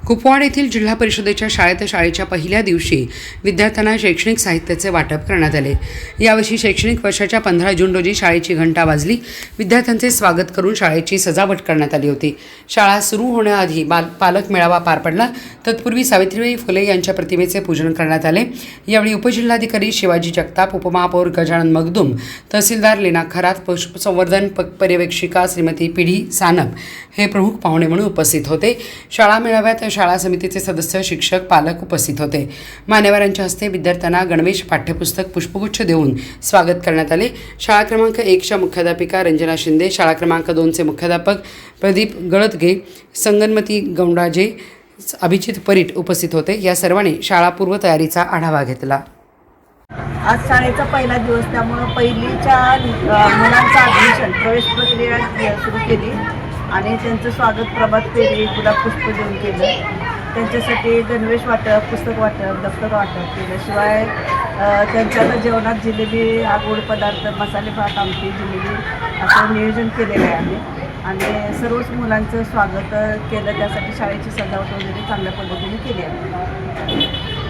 कुपवाड येथील जिल्हा परिषदेच्या शाळेच्या पहिल्या दिवशी विद्यार्थ्यांना शैक्षणिक साहित्याचे वाटप करण्यात आले। यावर्षी शैक्षणिक वर्षाच्या 15 जून रोजी शाळेची घंटा वाजली। विद्यार्थ्यांचे स्वागत करून शाळेची सजावट करण्यात आली होती। शाळा सुरू होण्याआधी पालक मेळावा पार पडला। तत्पूर्वी सावित्रीबाई फुले यांच्या प्रतिमेचे पूजन करण्यात आले। यावेळी उपजिल्हाधिकारी शिवाजी जगताप, उपमहापौर गजानन मगदुम, तहसीलदार लीना खरात, पशुसंवर्धन पर्यवेक्षिका श्रीमती पीडी सानप हे प्रमुख पाहुणे म्हणून उपस्थित होते। शाळा मेळाव्यात शाळा समितीचे सदस्य, शिक्षक, पालक उपस्थित होते। मान्यवरांच्या हस्ते विद्यार्थ्यांना गणवेश, पाठ्यपुस्तक, पुष्पगुच्छ देऊन स्वागत करण्यात आले। शाळा क्रमांक 1च्या मुख्याध्यापिका रंजना शिंदे, शाळा क्रमांक 2चे मुख्याध्यापक प्रदीप गळतगे, संगनमती गौंडाजे, अभिजित परीट उपस्थित होते। या सर्वांनी शाळा पूर्वतयारीचा आढावा घेतला। आज शाळेचा पहिला दिवस, त्यामुळे पहिलीच्या मुलांचा ॲडमिशन प्रवेश प्रक्रिया सुरू केली आणि त्यांचं स्वागत प्रभात फेरी, गुलाब पुष्प देऊन केलं। त्यांच्यासाठी गणवेश वाटप, पुस्तक वाटप, दप्तर वाटप केलं। शिवाय त्यांच्या जेवणात जिलेबी हा गोड पदार्थ, मसाले भात, आमटी, जिलेबी असं नियोजन केलेलं आहे आम्ही आणि सर्वच मुलांचं स्वागत केलं। त्यासाठी शाळेची सजावट वगैरे चांगल्या पद्धतीने केली आहे।